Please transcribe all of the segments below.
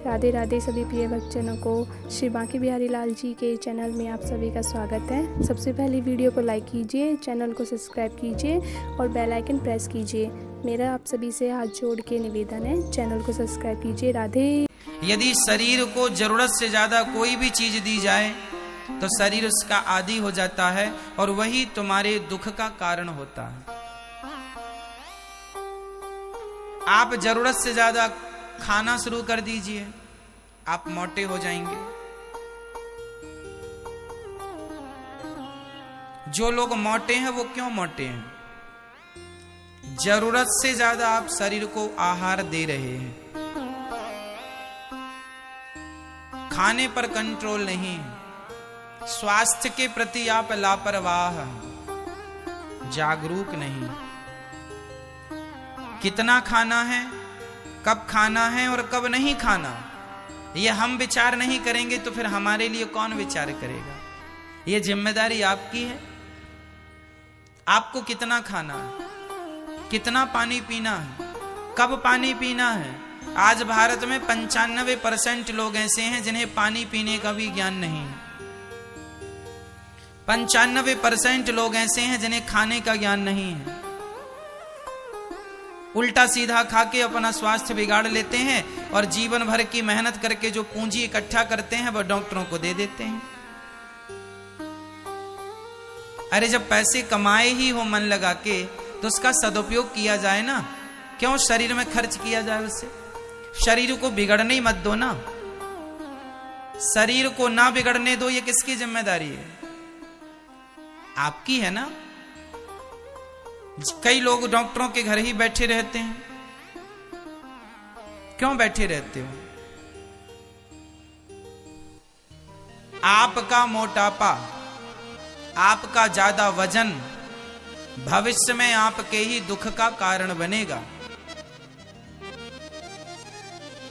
राधे राधे सभी प्रिय भक्तजनों को श्री बांके बिहारी लाल जी के चैनल में आप सभी का स्वागत है। सबसे पहले वीडियो को लाइक कीजिए, चैनल को सब्सक्राइब कीजिए और बेल आइकन प्रेस कीजिए। मेरा आप सभी से हाथ जोड़ के निवेदन है, चैनल को सब्सक्राइब कीजिए। राधे। यदि शरीर को जरूरत से ज्यादा कोई भी चीज दी जाए तो शरीर उसका आदी हो जाता है और वही तुम्हारे दुख का कारण होता है। आप जरूरत से ज्यादा खाना शुरू कर दीजिए, आप मोटे हो जाएंगे। जो लोग मोटे हैं वो क्यों मोटे हैं? जरूरत से ज्यादा आप शरीर को आहार दे रहे हैं, खाने पर कंट्रोल नहीं है, स्वास्थ्य के प्रति आप लापरवाह हैं, जागरूक नहीं। कितना खाना है, कब खाना है और कब नहीं खाना, ये हम विचार नहीं करेंगे तो फिर हमारे लिए कौन विचार करेगा? ये जिम्मेदारी आपकी है। आपको कितना खाना है, कितना पानी पीना है, कब पानी पीना है। आज भारत में 95% लोग ऐसे हैं जिन्हें पानी पीने का भी ज्ञान नहीं है। 95% लोग ऐसे हैं जिन्हें खाने का ज्ञान नहीं है। उल्टा सीधा खा के अपना स्वास्थ्य बिगाड़ लेते हैं और जीवन भर की मेहनत करके जो पूंजी इकट्ठा करते हैं वह डॉक्टरों को दे देते हैं। अरे जब पैसे कमाए ही हो मन लगा के तो उसका सदुपयोग किया जाए ना, क्यों शरीर में खर्च किया जाए? उससे शरीर को बिगड़ने ही मत दो ना, शरीर को ना बिगड़ने दो। ये किसकी जिम्मेदारी है? आपकी है ना। कई लोग डॉक्टरों के घर ही बैठे रहते हैं। क्यों बैठे रहते हो? आपका मोटापा, आपका ज्यादा वजन भविष्य में आपके ही दुख का कारण बनेगा।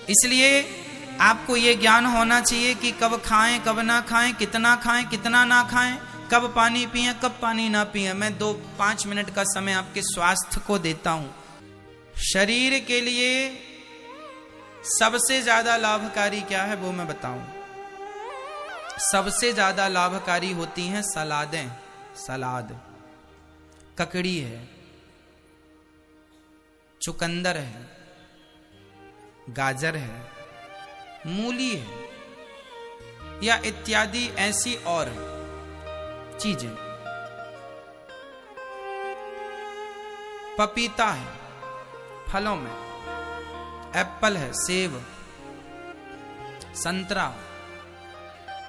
इसलिए आपको यह ज्ञान होना चाहिए कि कब खाएं कब ना खाएं, कितना खाएं कितना ना खाएं, कब पानी पिए कब पानी ना पिए। मैं 2-5 मिनट का समय आपके स्वास्थ्य को देता हूं। शरीर के लिए सबसे ज्यादा लाभकारी क्या है वो मैं बताऊं। सबसे ज्यादा लाभकारी होती हैं सलादें। सलाद, ककड़ी है, चुकंदर है, गाजर है, मूली है या इत्यादि ऐसी और चीजें। पपीता है, फलों में एप्पल है, सेब, संतरा,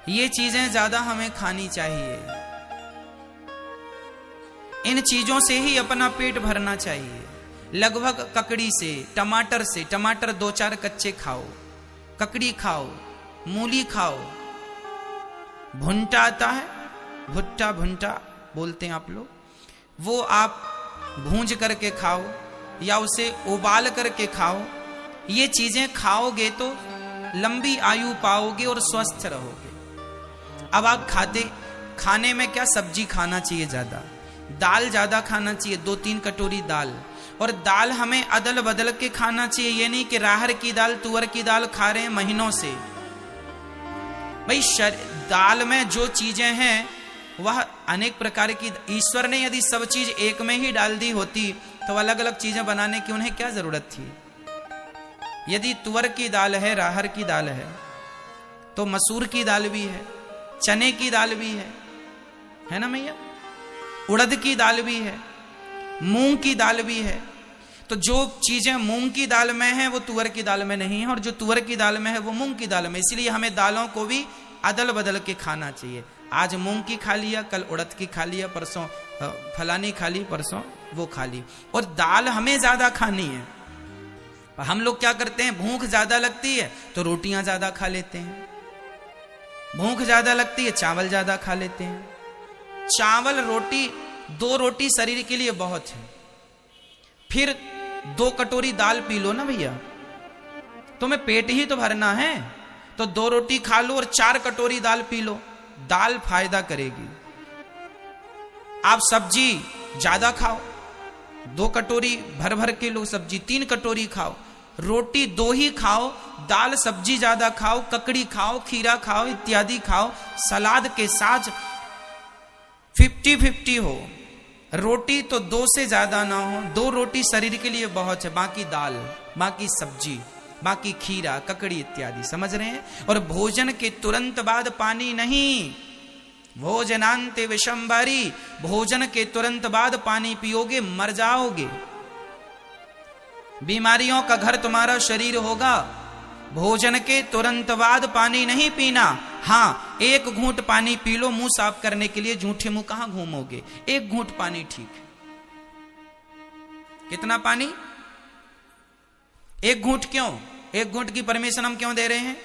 ये चीजें ज्यादा हमें खानी चाहिए। इन चीजों से ही अपना पेट भरना चाहिए। लगभग ककड़ी से, टमाटर से, टमाटर 2-4 कच्चे खाओ, ककड़ी खाओ, मूली खाओ, भुंटा आता है, भुट्टा भुंटा बोलते हैं आप लोग, वो आप भूंज करके खाओ या उसे उबाल करके खाओ। ये चीजें खाओगे तो लंबी आयु पाओगे और स्वस्थ रहोगे। अब आप खाने में क्या सब्जी खाना चाहिए ज्यादा, दाल ज्यादा खाना चाहिए, 2-3 कटोरी दाल। और दाल हमें अदल बदल के खाना चाहिए। ये नहीं कि राहर की दाल तुअर की दाल खा रहे हैं महीनों से। भाई दाल में जो चीजें हैं वह अनेक प्रकार की, ईश्वर ने यदि सब चीज एक में ही डाल दी होती तो अलग अलग चीजें बनाने की उन्हें क्या जरूरत थी? यदि तुअर की दाल है, राहर की दाल है, तो मसूर की दाल भी है, चने की दाल भी है ना भैया, उड़द की दाल भी है, मूंग की दाल भी है। तो जो चीजें मूंग की दाल में है वो तुअर की दाल में नहीं है, और जो तुअर की दाल में है वो मूंग की दाल में। इसलिए हमें दालों को भी अदल बदल के खाना चाहिए। आज मूंग की खा लिया, कल उड़द की खा लिया, परसों फलानी खा ली, परसों वो खा ली। और दाल हमें ज्यादा खानी है। हम लोग क्या करते हैं, भूख ज्यादा लगती है तो रोटियां ज्यादा खा लेते हैं, भूख ज्यादा लगती है चावल ज्यादा खा लेते हैं। चावल रोटी, 2 रोटी शरीर के लिए बहुत है। फिर 2 कटोरी दाल पी लो ना भैया, तुम्हें पेट ही तो भरना है। तो 2 रोटी खा लो और 4 कटोरी दाल पी लो, दाल फायदा करेगी। आप सब्जी ज्यादा खाओ, 2 कटोरी भर भर के लो सब्जी, 3 कटोरी खाओ, रोटी 2 ही खाओ, दाल सब्जी ज्यादा खाओ, ककड़ी खाओ, खीरा खाओ, इत्यादि खाओ, सलाद के साथ 50-50 हो। रोटी तो 2 से ज्यादा ना हो, 2 रोटी शरीर के लिए बहुत है, बाकी दाल, बाकी सब्जी, बाकी खीरा, ककड़ी इत्यादि, समझ रहे हैं। और भोजन के तुरंत बाद पानी नहीं, भोजनांते विषंबरी, भोजन के तुरंत बाद पानी पियोगे मर जाओगे, बीमारियों का घर तुम्हारा शरीर होगा। भोजन के तुरंत बाद पानी नहीं पीना। हाँ, 1 घूंट पानी पी लो मुंह साफ करने के लिए, झूठे मुंह कहां घूमोगे, 1 घूंट पानी ठीक है। कितना पानी? 1 घूंट। क्यों 1 घूंट की परमिशन हम क्यों दे रहे हैं?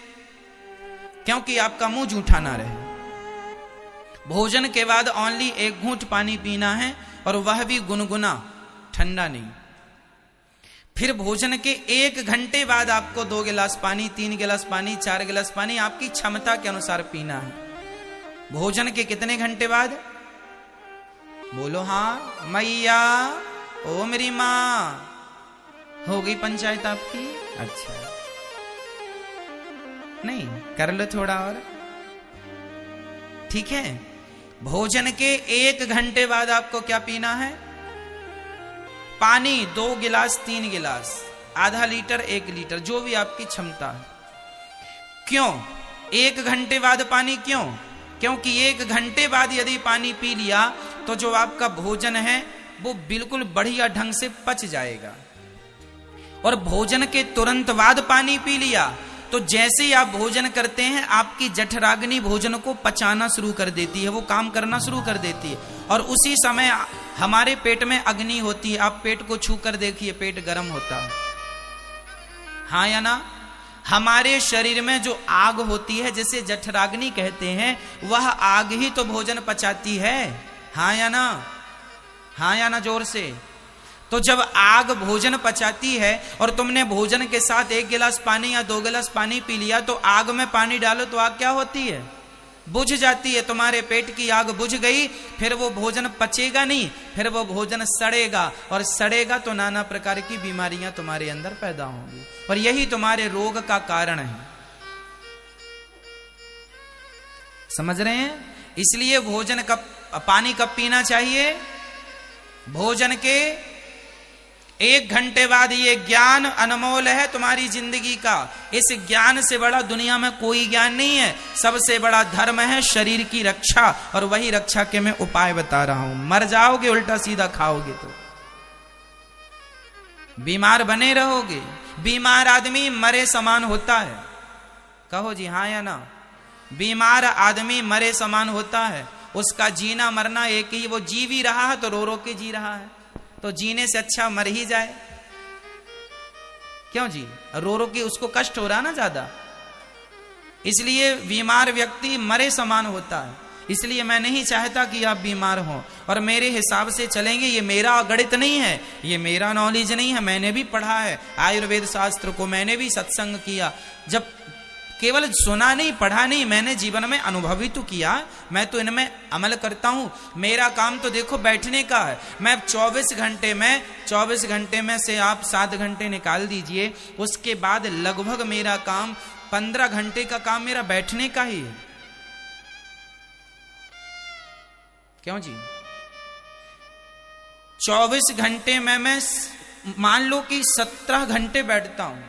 क्योंकि आपका मुंह झूठा ना रहे। भोजन के बाद ओनली 1 घूंट पानी पीना है, और वह भी गुनगुना, ठंडा नहीं। फिर भोजन के 1 घंटे बाद आपको 2 गिलास पानी, 3 गिलास पानी, 4 गिलास पानी आपकी क्षमता के अनुसार पीना है। भोजन के कितने घंटे बाद? बोलो हाँ मैया, ओ मेरी मां, हो गई पंचायत आपकी? अच्छा, नहीं कर लो थोड़ा और, ठीक है। भोजन के 1 घंटे बाद आपको क्या पीना है? पानी 2 गिलास, 3 गिलास, आधा लीटर, 1 लीटर, जो भी आपकी क्षमता है। क्यों 1 घंटे बाद पानी? क्यों? क्योंकि 1 घंटे बाद यदि पानी पी लिया तो जो आपका भोजन है वो बिल्कुल बढ़िया ढंग से पच जाएगा। और भोजन के तुरंत बाद पानी पी लिया तो जैसे ही आप भोजन करते हैं आपकी जठराग्नि भोजन को पचाना शुरू कर देती है, वो काम करना शुरू कर देती है, और उसी समय हमारे पेट में अग्नि होती है। आप पेट को छू कर देखिए, पेट गर्म होता है, हाँ या ना? हमारे शरीर में जो आग होती है जिसे जठराग्नि कहते हैं, वह आग ही तो भोजन पचाती है, हाँ या ना? हाँ या ना? जोर से। तो जब आग भोजन पचाती है और तुमने भोजन के साथ 1 गिलास पानी या 2 गिलास पानी पी लिया, तो आग में पानी डालो तो आग क्या होती है? बुझ जाती है। तुम्हारे पेट की आग बुझ गई, फिर वो भोजन पचेगा नहीं, फिर वो भोजन सड़ेगा, और सड़ेगा तो नाना प्रकार की बीमारियां तुम्हारे अंदर पैदा होंगी, और यही तुम्हारे रोग का कारण है। समझ रहे हैं? इसलिए भोजन कब, पानी कब पीना चाहिए? भोजन के 1 घंटे बाद। ये ज्ञान अनमोल है तुम्हारी जिंदगी का। इस ज्ञान से बड़ा दुनिया में कोई ज्ञान नहीं है। सबसे बड़ा धर्म है शरीर की रक्षा, और वही रक्षा के मैं उपाय बता रहा हूं। मर जाओगे उल्टा सीधा खाओगे तो, बीमार बने रहोगे। बीमार आदमी मरे समान होता है, कहो जी हाँ या ना? बीमार आदमी मरे समान होता है, उसका जीना मरना एक ही। वो जी भी रहा है तो रो रो के जी रहा है, तो जीने से अच्छा मर ही जाए। क्यों जी? रो रो के उसको कष्ट हो रहा ना ज्यादा, इसलिए बीमार व्यक्ति मरे समान होता है। इसलिए मैं नहीं चाहता कि आप बीमार हो, और मेरे हिसाब से चलेंगे। ये मेरा गणित नहीं है, ये मेरा नॉलेज नहीं है, मैंने भी पढ़ा है आयुर्वेद शास्त्र को, मैंने भी सत्संग किया। जब केवल सुना नहीं, पढ़ा नहीं, मैंने जीवन में अनुभव तो किया, मैं तो इनमें अमल करता हूं। मेरा काम तो देखो बैठने का है। मैं 24 घंटे में से आप 7 घंटे निकाल दीजिए, उसके बाद लगभग मेरा काम 15 घंटे का काम मेरा बैठने का ही है। क्यों जी? 24 घंटे में मैं मान लो कि 17 घंटे बैठता हूं,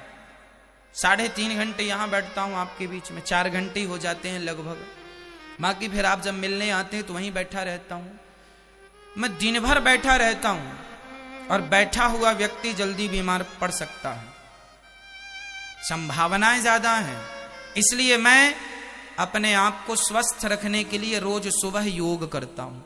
3.5 घंटे यहां बैठता हूं आपके बीच में, 4 घंटे ही हो जाते हैं लगभग। बाकी फिर आप जब मिलने आते हैं तो वहीं बैठा रहता हूं। मैं दिन भर बैठा रहता हूं, और बैठा हुआ व्यक्ति जल्दी बीमार पड़ सकता है, संभावनाएं ज्यादा हैं। इसलिए मैं अपने आप को स्वस्थ रखने के लिए रोज सुबह योग करता हूं,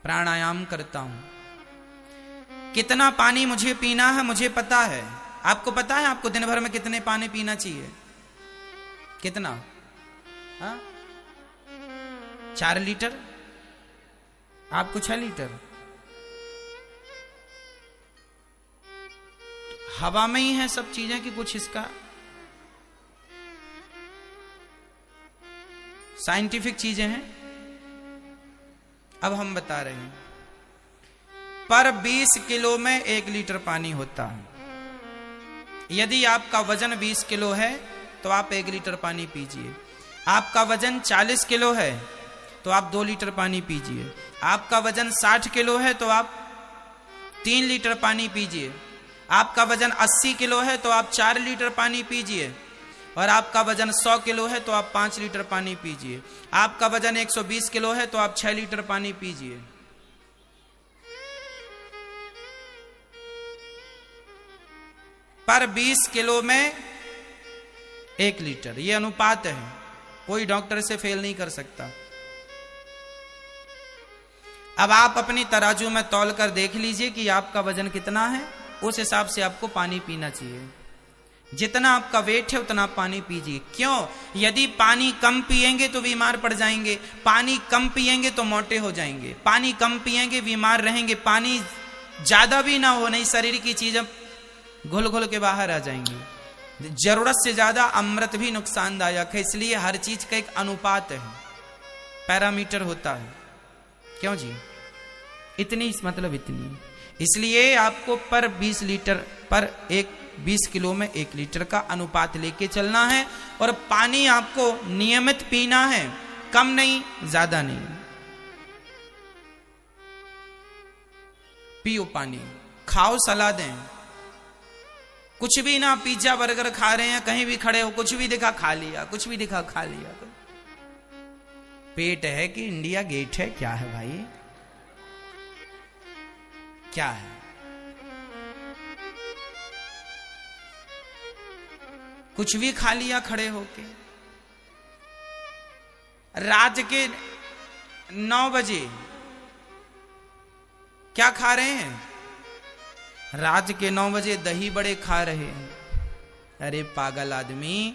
प्राणायाम करता हूं। कितना पानी मुझे पीना है मुझे पता है। आपको पता है आपको दिन भर में कितने पानी पीना चाहिए? कितना? 4 लीटर? आपको 6 लीटर? हवा में ही है सब चीजें कि कुछ इसका साइंटिफिक चीजें हैं। अब हम बता रहे हैं, पर 20 किलो में 1 लीटर पानी होता है। यदि आपका वजन 20 किलो है तो आप 1 लीटर पानी पीजिए। आपका वजन 40 किलो है तो आप 2 लीटर पानी पीजिए। आपका वजन 60 किलो है तो आप 3 लीटर पानी पीजिए। आपका वजन 80 किलो है तो आप 4 लीटर पानी पीजिए। और आपका वजन 100 किलो है तो आप 5 लीटर पानी पीजिए। आपका वजन 120 किलो है तो आप 6 लीटर पानी पीजिए। पर 20 किलो में 1 लीटर, यह अनुपात है, कोई डॉक्टर से फेल नहीं कर सकता। अब आप अपनी तराजू में तौल कर देख लीजिए कि आपका वजन कितना है, उस हिसाब से आपको पानी पीना चाहिए। जितना आपका वेट है उतना आप पानी पीजिए। क्यों? यदि पानी कम पिएंगे तो बीमार पड़ जाएंगे, पानी कम पिएंगे तो मोटे हो जाएंगे, पानी कम पिएंगे बीमार रहेंगे, पानी ज्यादा भी ना हो, नहीं शरीर की चीजें घुल घुल के बाहर आ जाएंगी। जरूरत से ज्यादा अमृत भी नुकसानदायक है, इसलिए हर चीज का एक अनुपात है, पैरामीटर होता है। क्यों जी? इतनी मतलब इतनी, इसलिए आपको पर 20 लीटर पर 20 किलो में 1 लीटर का अनुपात लेके चलना है। और पानी आपको नियमित पीना है, कम नहीं ज्यादा नहीं। पियो पानी, खाओ सलादें, कुछ भी ना पिज्जा बर्गर खा रहे हैं, कहीं भी खड़े हो कुछ भी दिखा खा लिया, कुछ भी दिखा खा लिया। पेट है कि इंडिया गेट है? क्या है भाई, क्या है? कुछ भी खा लिया खड़े होके। रात के 9 बजे क्या खा रहे हैं? रात के 9 बजे दही बड़े खा रहे हैं। अरे पागल आदमी,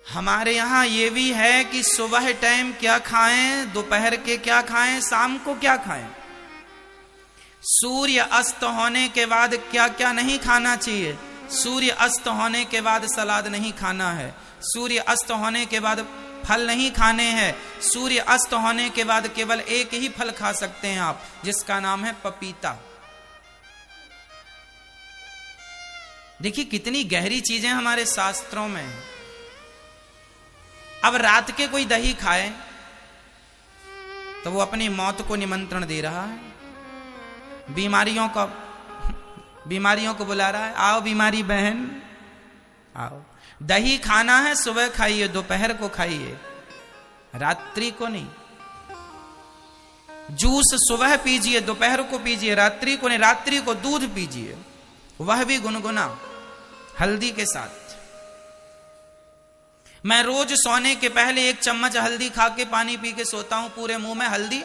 हमारे यहां यह भी है कि सुबह टाइम क्या खाएं, दोपहर के क्या खाएं, शाम को क्या खाएं। सूर्य अस्त होने के बाद क्या क्या नहीं खाना चाहिए। सूर्य अस्त होने के बाद सलाद नहीं खाना है, सूर्य अस्त होने के बाद फल नहीं खाने हैं, सूर्य अस्त होने के बाद केवल एक ही फल खा सकते हैं आप, जिसका नाम है पपीता। देखिए कितनी गहरी चीजें हमारे शास्त्रों में। अब रात के कोई दही खाए तो वो अपनी मौत को निमंत्रण दे रहा है, बीमारियों को बुला रहा है, आओ बीमारी बहन आओ। दही खाना है सुबह खाइए, दोपहर को खाइए, रात्रि को नहीं। जूस सुबह पीजिए, दोपहर को पीजिए, रात्रि को नहीं। रात्रि को दूध पीजिए, वह भी गुनगुना हल्दी के साथ। मैं रोज सोने के पहले 1 चम्मच हल्दी खा के पानी पी के सोता हूं, पूरे मुंह में हल्दी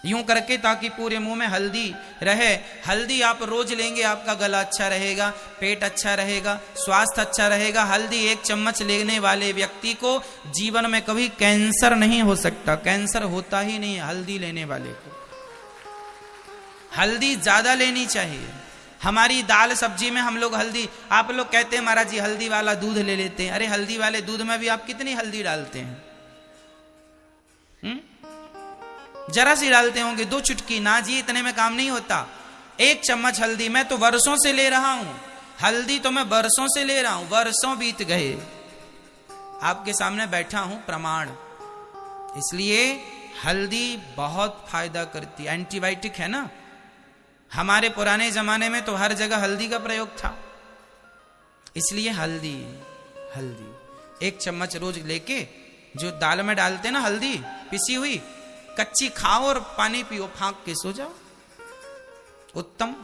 यूं करके, ताकि पूरे मुंह में हल्दी रहे। हल्दी आप रोज लेंगे, आपका गला अच्छा रहेगा, पेट अच्छा रहेगा, स्वास्थ्य अच्छा रहेगा। हल्दी 1 चम्मच लेने वाले व्यक्ति को जीवन में कभी कैंसर नहीं हो सकता, कैंसर होता ही नहीं हल्दी लेने वाले को। हल्दी ज्यादा लेनी चाहिए। हमारी दाल सब्जी में हम लोग हल्दी, आप लोग कहते हैं महाराज जी हल्दी वाला दूध ले लेते हैं। अरे हल्दी वाले दूध में भी आप कितनी हल्दी डालते हैं? जरा सी डालते होंगे, 2 चुटकी ना जी, इतने में काम नहीं होता। 1 चम्मच हल्दी मैं तो वर्षों से ले रहा हूं, हल्दी तो मैं वर्षों से ले रहा हूं, वर्षों बीत गए, आपके सामने बैठा हूं प्रमाण। इसलिए हल्दी बहुत फायदा करती है, एंटीबायोटिक है ना। हमारे पुराने जमाने में तो हर जगह हल्दी का प्रयोग था, इसलिए हल्दी 1 चम्मच रोज लेके, जो दाल में डालते ना हल्दी पिसी हुई, कच्ची खाओ और पानी पियो, फांक के सो जाओ, उत्तम।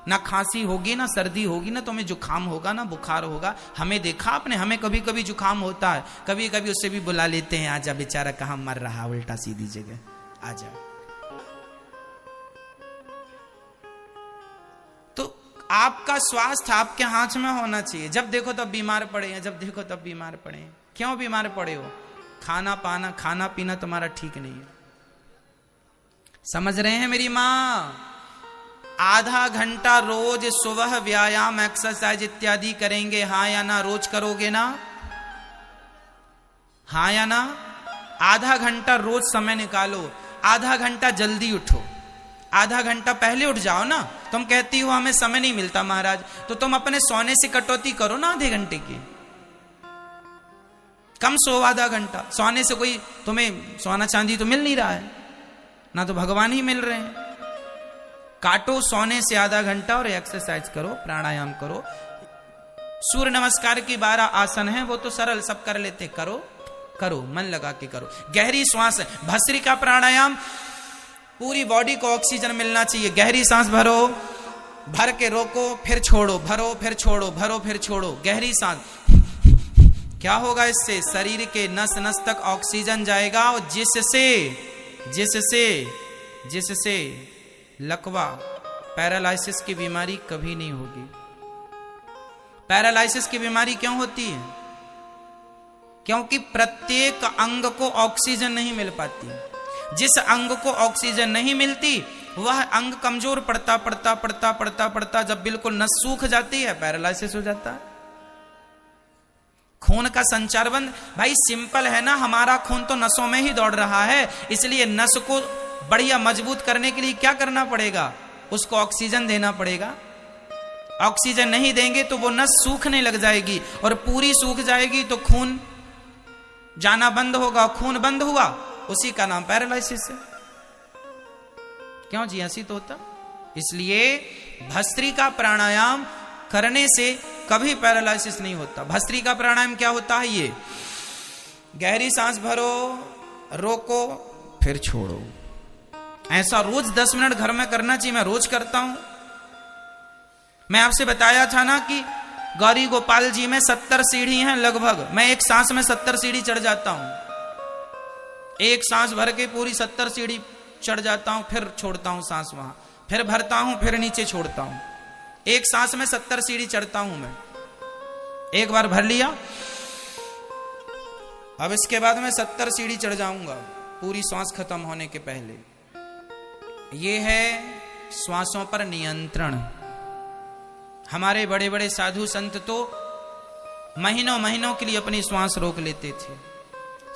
ना खांसी होगी, ना सर्दी होगी, ना तुम्हें जुकाम होगा, ना बुखार होगा। हमें देखा आपने, हमें कभी कभी जुकाम होता है, कभी कभी उससे भी बुला लेते हैं, आजा बेचारा कहां मर रहा उल्टा सीधी जगह, आजा। तो आपका स्वास्थ्य आपके हाथ में होना चाहिए। जब देखो तब बीमार पड़े हैं, जब देखो तब बीमार पड़े हैं। क्यों बीमार पड़े हो? खाना पीना तुम्हारा ठीक नहीं है। समझ रहे हैं मेरी मां? आधा घंटा रोज सुबह व्यायाम एक्सरसाइज इत्यादि करेंगे, हाँ या ना? रोज करोगे ना? हाँ या ना? आधा घंटा रोज समय निकालो, आधा घंटा जल्दी उठो, आधा घंटा पहले उठ जाओ ना। तुम कहती हो हमें समय नहीं मिलता महाराज, तो तुम अपने सोने से कटौती करो ना आधे घंटे की। कम सो आधा घंटा। सोने से कोई तुम्हें सोना चांदी तो मिल नहीं रहा है ना, तो भगवान ही मिल रहे हैं। काटो सोने से आधा घंटा और एक्सरसाइज करो, प्राणायाम करो। सूर्य नमस्कार की 12 आसन हैं, वो तो सरल सब कर लेते। करो करो, मन लगा के करो। गहरी श्वास, भस्त्रिका प्राणायाम, पूरी बॉडी को ऑक्सीजन मिलना चाहिए। गहरी सांस भरो, भर के रोको, फिर छोड़ो, भरो फिर छोड़ो, भरो फिर छोड़ो। गहरी सांस। क्या होगा इससे? शरीर के नस नस तक ऑक्सीजन जाएगा और जिससे लकवा, पैरालाइसिस की बीमारी कभी नहीं होगी। पैरालाइसिस की बीमारी क्यों होती है? क्योंकि प्रत्येक अंग को ऑक्सीजन नहीं मिल पाती। जिस अंग को ऑक्सीजन नहीं मिलती वह अंग कमजोर पड़ता जब बिल्कुल नस सूख जाती है, पैरालाइसिस हो जाता है। खून का संचार बंद। भाई सिंपल है ना, हमारा खून तो नसों में ही दौड़ रहा है, इसलिए नस को बढ़िया मजबूत करने के लिए क्या करना पड़ेगा? उसको ऑक्सीजन देना पड़ेगा। ऑक्सीजन नहीं देंगे तो वो नस सूखने लग जाएगी, और पूरी सूख जाएगी तो खून जाना बंद होगा। खून बंद हुआ, उसी का नाम पैरालिसिस है। क्यों जी? हंसी तो होता। इसलिए भस्त्रिका प्राणायाम करने से कभी पैरालिसिस नहीं होता। भस्त्रिका प्राणायाम क्या होता है? ये गहरी सांस भरो, रोको, फिर छोड़ो। ऐसा रोज 10 मिनट घर में करना चाहिए। मैं रोज करता हूं। मैं आपसे बताया था ना कि गौरी गोपाल जी में 70 सीढ़ी हैं लगभग। मैं एक सांस में 70 सीढ़ी चढ़ जाता हूं। एक सांस भर के पूरी 70 सीढ़ी चढ़ जाता हूं, फिर छोड़ता हूं सांस वहां, फिर भरता हूं, फिर नीचे छोड़ता हूं। एक सांस में 70 सीढ़ी चढ़ता हूं मैं। एक बार भर लिया, अब इसके बाद मैं 70 सीढ़ी चढ़ जाऊंगा पूरी सांस खत्म होने के पहले। यह है श्वासों पर नियंत्रण। हमारे बड़े बड़े साधु संत तो महीनों महीनों के लिए अपनी श्वास रोक लेते थे,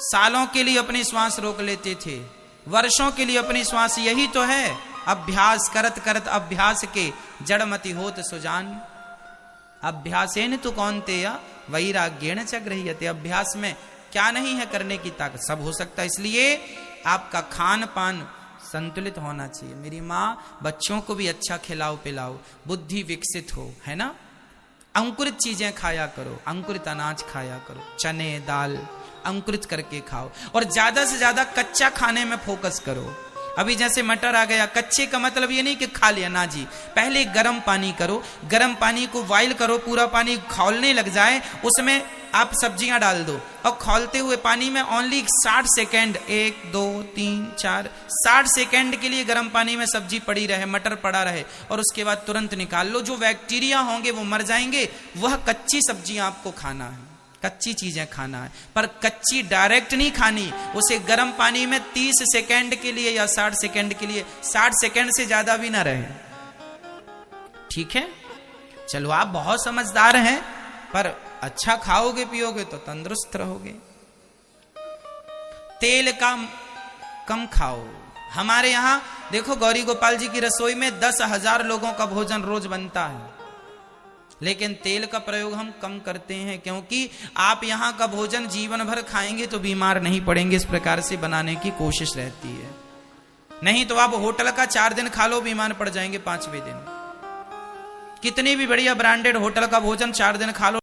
सालों के लिए अपनी श्वास रोक लेते थे, वर्षों के लिए अपनी श्वास। यही तो है अभ्यास करत करत अभ्यास के जड़मति होत सुजान। अभ्यासेन तु कौन्तेय वैराग्येण च गृह्यते। अभ्यास में क्या नहीं है करने की ताकत, सब हो सकता है। इसलिए आपका खान पान संतुलित होना चाहिए। मेरी माँ बच्चों को भी अच्छा खिलाओ पिलाओ, बुद्धि विकसित हो, है ना। अंकुरित चीजें खाया करो, अंकुरित अनाज खाया करो, चने दाल अंकुरित करके खाओ, और ज्यादा से ज्यादा कच्चा खाने में फोकस करो। अभी जैसे मटर आ गया, कच्चे का मतलब ये नहीं कि खा लिया ना जी। पहले गर्म पानी करो, गर्म पानी को बॉइल करो, पूरा पानी खौलने लग जाए, उसमें आप सब्जियां डाल दो, और खौलते हुए पानी में ओनली 60 सेकेंड, 1 2 3 4 60 सेकेंड के लिए गर्म पानी में सब्जी पड़ी रहे, मटर पड़ा रहे, और उसके बाद तुरंत निकाल लो। जो बैक्टीरिया होंगे वो मर जाएंगे। वह कच्ची सब्जियां आपको खाना है, कच्ची चीजें खाना है, पर कच्ची डायरेक्ट नहीं खानी। उसे गर्म पानी में 30 सेकेंड के लिए या 60 सेकेंड के लिए, 60 सेकेंड से ज्यादा भी ना रहे, ठीक है। चलो आप बहुत समझदार हैं, पर अच्छा खाओगे पियोगे तो तंदुरुस्त रहोगे। तेल का कम खाओ। हमारे यहां देखो गौरी गोपाल जी की रसोई में 10,000 लोगों का भोजन रोज बनता है, लेकिन तेल का प्रयोग हम कम करते हैं, क्योंकि आप यहां का भोजन जीवन भर खाएंगे तो बीमार नहीं पड़ेंगे। इस प्रकार से बनाने की कोशिश रहती है। नहीं तो आप होटल का 4 दिन खा लो, बीमार पड़ जाएंगे 5वें दिन। कितनी भी बढ़िया ब्रांडेड होटल का भोजन 4 दिन खा लो,